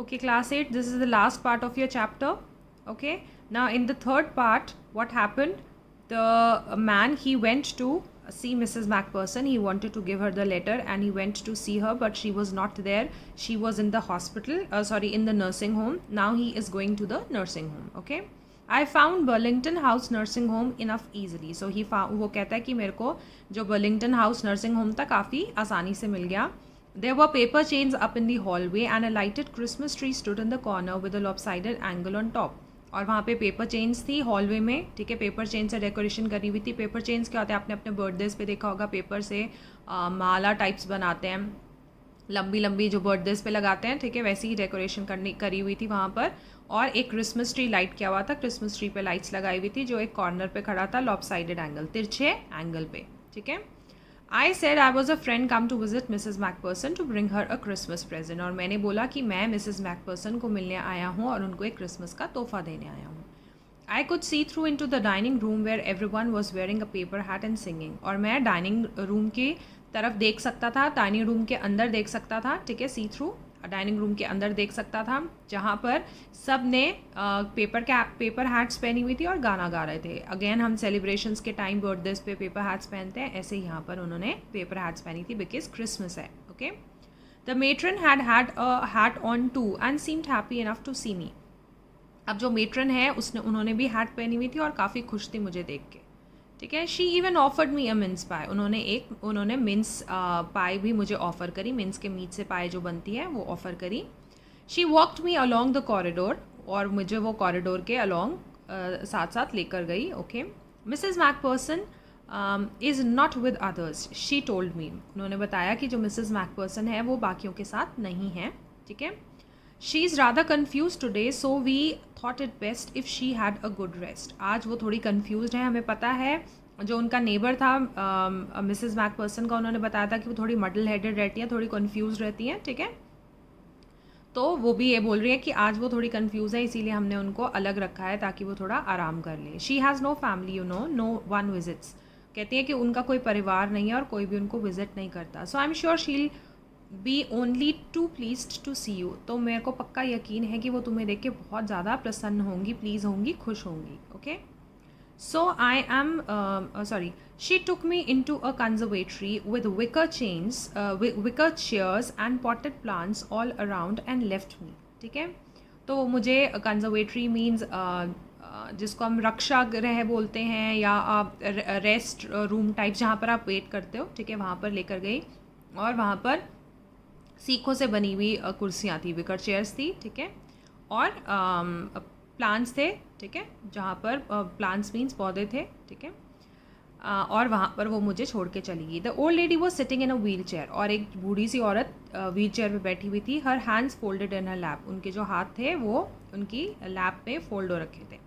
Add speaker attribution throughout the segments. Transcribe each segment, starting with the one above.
Speaker 1: Okay, class 8, this is the last part of your chapter. Okay, now in the third part, what happened? The man, he went to see Mrs. Macpherson. He wanted to give her the letter and he went to see her, but she was not there. She was in the hospital, in the nursing home. Now he is going to the nursing home. Okay, I found Burlington House nursing home enough easily. So he found, वो कहता है कि मेरे को जो Burlington House nursing home था काफ़ी आसानी से मिल गया. There were paper chains up in the hallway and a lighted Christmas tree stood in the corner with a lopsided angle on top. और वहाँ पे पेपर चेन्स थी हॉलवे में, ठीक है. पेपर चेन से डेकोरेशन करी हुई थी. पेपर चेन्स क्या होते हैं, आपने अपने बर्थडेज पे देखा होगा, पेपर से माला टाइप्स बनाते हैं, लंबी लंबी जो बर्थडेज पे लगाते हैं, ठीक है. वैसी ही डेकोरेशन करी हुई थी वहाँ पर. और एक क्रिसमस ट्री लाइट किया हुआ था. क्रिसमस ट्री पे लाइट्स लगाई हुई थी जो एक कॉर्नर पे खड़ा था, लॉपसाइडेड एंगल, तिरछे एंगल पे, ठीक है. I said I was a friend come to visit Mrs. Macpherson to bring her a Christmas present. और मैंने बोला कि मैं Mrs. Macpherson को मिलने आया हूँ और उनको एक क्रिसमस का तोहफा देने आया हूँ. I could see through into the dining room where everyone was wearing a paper hat and singing. और मैं डाइनिंग रूम की तरफ देख सकता था, डाइनिंग रूम के अंदर देख सकता था, ठीक है. सी थ्रू डाइनिंग रूम के अंदर देख सकता था, जहाँ पर सब ने पेपर हैट्स पहनी हुई थी और गाना गा रहे थे. अगेन हम सेलिब्रेशंस के टाइम बर्थडेज पे पेपर हैट्स पहनते हैं, ऐसे ही यहाँ पर उन्होंने पेपर हैट्स पहनी थी बिकॉज क्रिसमस है. Okay, the matron had a hat on too and seemed happy enough to see me. अब जो मेट्रन है उन्होंने भी हैट पहनी हुई थी और काफ़ी खुश थी मुझे देख के, ठीक है. She even offered me a mince pie. उन्होंने मिन्स पाई भी मुझे ऑफ़र करी. मिन्स के मीट से पाई जो बनती है वो ऑफ़र करी. She walked me along the corridor. और मुझे वो कॉरिडोर के अलॉन्ग साथ साथ लेकर गई. Okay, Mrs McPherson is not with others, she told me. उन्होंने बताया कि जो मिसेस मैकपर्सन है वो बाकियों के साथ नहीं है, ठीक है. She is rather confuse today so we thought it best if she had a good rest. आज वो थोड़ी कन्फ्यूज है. हमें पता है जो उनका नेबर था मिसेस मैकपर्सन का, उन्होंने बताया था कि वो थोड़ी मडल हेडेड रहती हैं, थोड़ी कन्फ्यूज रहती हैं, ठीक है. तो वो भी ये बोल रही है कि आज वो थोड़ी कन्फ्यूज़ है, इसीलिए हमने उनको अलग रखा है ताकि वो थोड़ा आराम कर ले. She has no family, you know, no one visits. कहती है कि उनका कोई परिवार नहीं है और कोई भी उनको विजिट नहीं करता. So I am sure she'll be only too pleased to see you. तो मेरे को पक्का यकीन है कि वो तुम्हें देख के बहुत ज़्यादा प्रसन्न होंगी, प्लीज़ होंगी, खुश होंगी. Okay, so I am she took me into a conservatory with wicker chairs and potted plants all around and left me. ठीक है, तो मुझे कंजर्वेटरी मीन्स जिसको हम रक्षा गृह बोलते हैं या रेस्ट रूम टाइप, जहाँ पर आप वेट करते हो, ठीक है, वहाँ पर लेकर गई. और वहाँ पर सीखों से बनी हुई कुर्सियाँ थी, विकर चेयर्स थी, ठीक है. और प्लांट्स थे, ठीक है, जहाँ पर प्लांट्स मीन्स पौधे थे, ठीक है. और वहाँ पर वो मुझे छोड़ के चली गई. The old lady was sitting in a wheel chair. और एक बूढ़ी सी औरत व्हील चेयर पर बैठी हुई थी. हर हैंड्स फोल्डेड इन हर लैप. उनके जो हाथ थे वो उनकी लैप पे फोल्ड हो रखे थे.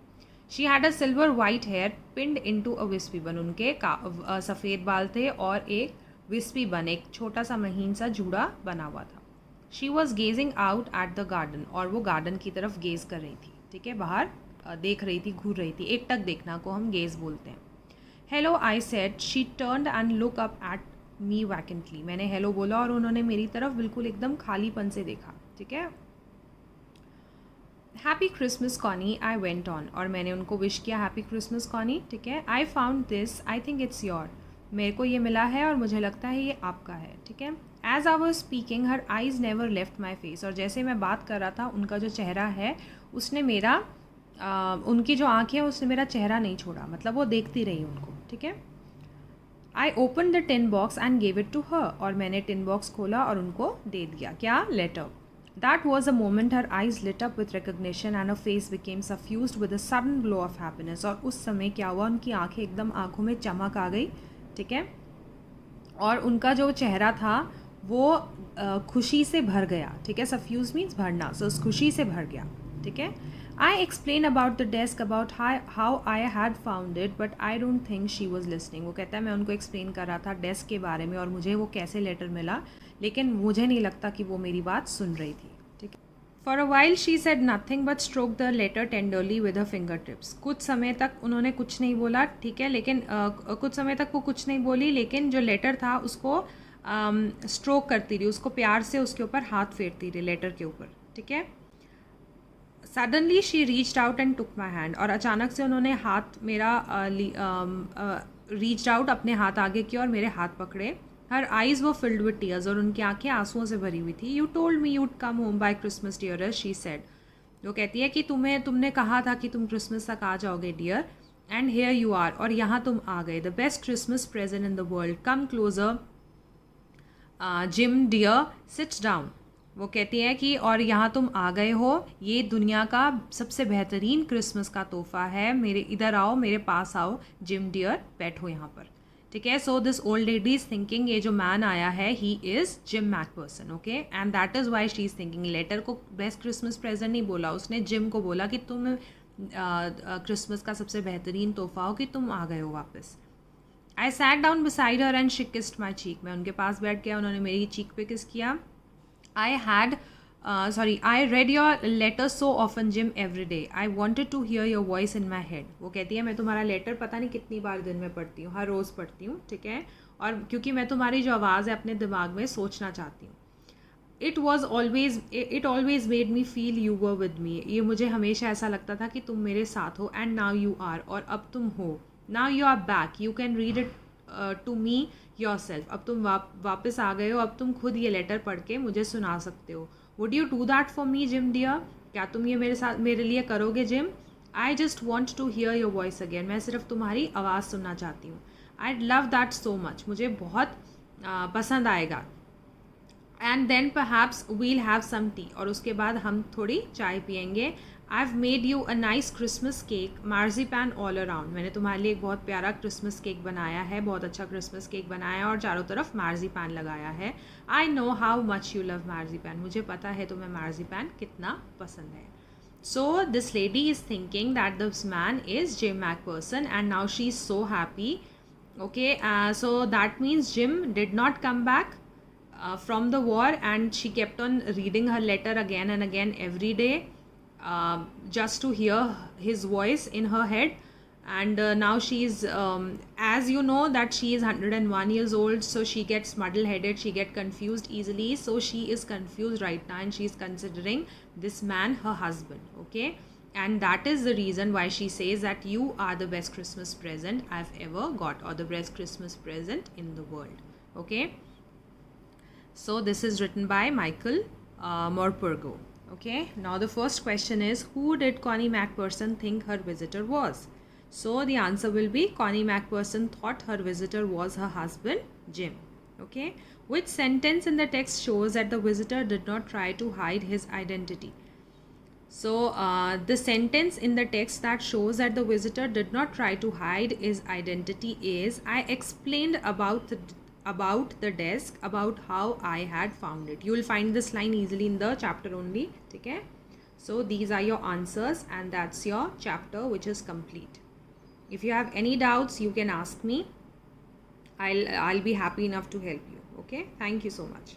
Speaker 1: She had a silver white hair pinned into अ विस्पी बन. उनके सफ़ेद बाल थे और एक विस्पी बन, एक छोटा सा महीन सा जूड़ा बना हुआ था. She was gazing out at the garden. और वो गार्डन की तरफ गेज कर रही थी, ठीक है, बाहर देख रही थी, घूर रही थी. एक टक देखना को हम गेज बोलते हैं. Hello I said. She turned and look up at me vacantly. मैंने हेलो बोला और उन्होंने मेरी तरफ बिल्कुल एकदम खालीपन से देखा, ठीक है. Happy Christmas Connie, I went on. और मैंने उनको विश किया हैप्पी क्रिसमस कॉनी, ठीक है. I found this, I think it's your. मेरे को ये मिला है और मुझे लगता है ये आपका है, ठीक है. As I was speaking her eyes never left my face. और जैसे मैं बात कर रहा था उनका जो चेहरा है उसने मेरा उनकी जो आँखें हैं उसने मेरा चेहरा नहीं छोड़ा, मतलब वो देखती रही उनको, ठीक है. I open the tin box and gave it to her. और मैंने टिन बॉक्स खोला और उनको दे दिया. क्या? Letter. That was a moment her eyes lit up with recognition and a face became suffused with a sudden glow of happiness. और उस समय क्या हुआ, उनकी आंखें एकदम आंखों में चमक आ गई, ठीक है. और उनका जो चेहरा था वो खुशी से भर गया, ठीक है. सफ्यूज मीन्स भरना, सो उस खुशी से भर गया, ठीक है. I explain about the desk, about how I had found it, but I don't think she was listening. वो कहता है मैं उनको एक्सप्लेन कर रहा था डेस्क के बारे में और मुझे वो कैसे लेटर मिला, लेकिन मुझे नहीं लगता कि वो मेरी बात सुन रही थी, ठीक है. For a while she said nothing but stroke the letter tenderly with her fingertips. कुछ समय तक उन्होंने कुछ नहीं बोला, ठीक है, लेकिन कुछ समय तक वो कुछ नहीं बोली, लेकिन जो लेटर था उसको स्ट्रोक करती रही, उसको प्यार से उसके ऊपर हाथ फेरती रही, लेटर के ऊपर, ठीक है. Suddenly she reached out and took my hand, और अचानक से उन्होंने हाथ मेरा रीच्ड आउट, अपने हाथ आगे किया और मेरे हाथ पकड़े. Her eyes were filled with tears, और उनकी आंखें आंसुओं से भरी हुई थी. You told me you'd come home by Christmas dear, she said. वो कहती है कि तुमने कहा था कि तुम क्रिसमस तक आ जाओगे dear, and here you are, और यहाँ तुम आ गए. The best Christmas present in the world, come closer Jim dear, sits down. वो कहती हैं कि और यहाँ तुम आ गए हो, ये दुनिया का सबसे बेहतरीन क्रिसमस का तोहफ़ा है, मेरे इधर आओ, मेरे पास आओ जिम डियर, बैठो यहाँ पर. ठीक है. So this old lady is thinking, ये जो मैन आया है he is Jim McPherson. Okay, and that is why she is thinking. Letter को बेस्ट क्रिसमस प्रेजेंट नहीं बोला उसने, जिम को बोला कि तुम क्रिसमस का सबसे बेहतरीन तोहफ़ा हो कि तुम आ गए हो वापस. I sat down beside her and she kissed my cheek. मैं उनके पास बैठ गया, उन्होंने मेरी चीक पे किस किया. I read your letter so often, Jim, every day. I wanted to hear your voice in my head. वो कहती है मैं तुम्हारा लेटर पता नहीं कितनी बार दिन में पढ़ती हूँ, हर रोज़ पढ़ती हूँ. ठीक है. और क्योंकि मैं तुम्हारी जो आवाज़ है अपने दिमाग में सोचना चाहती हूँ. It always made me feel you were with me. ये मुझे हमेशा ऐसा लगता था कि तुम मेरे साथ हो. And now you are, और अब तुम हो. Now you are back. You can read it to me yourself. अब तुम वापस आ गए हो, अब तुम खुद ये लेटर पढ़ के मुझे सुना सकते हो. Would you do that for me, Jim dear? क्या तुम ये मेरे लिए करोगे gym? I just want to hear your voice again. मैं सिर्फ तुम्हारी आवाज़ सुनना चाहती हूँ. I'd love that so much. मुझे बहुत पसंद आएगा. And then perhaps we'll have some tea. और उसके बाद हम थोड़ी चाय पियेंगे. I've made you a nice Christmas cake, marzipan all around. मैंने तुम्हारे लिए एक बहुत प्यारा क्रिसमस केक बनाया है, बहुत अच्छा क्रिसमस केक बनाया है और चारों तरफ मार्जिपान लगाया है. I know how much you love marzipan. मुझे पता है तुम्हें मार्जिपान कितना पसंद है. So this lady is thinking that this man is Jim McPherson and now she's so happy. Okay, so that means Jim did not come back from the war, and she kept on reading her letter again and again every day. Just to hear his voice in her head. And now she is as you know that she is 101 years old, so she gets muddle headed, she gets confused easily, so she is confused right now and she is considering this man her husband. Okay, and that is the reason why she says that you are the best Christmas present I've ever got, or the best Christmas present in the world. Okay, so this is written by Michael Morpurgo. Okay, now the first question is, who did Connie McPherson think her visitor was? So the answer will be, Connie McPherson thought her visitor was her husband Jim. Okay, which sentence in the text shows that the visitor did not try to hide his identity? So the sentence in the text that shows that the visitor did not try to hide his identity is, I explained about the desk, about how I had found it. You will find this line easily in the chapter only. Okay, so these are your answers and that's your chapter, which is complete. If you have any doubts, you can ask me. I'll be happy enough to help you. Okay, thank you so much.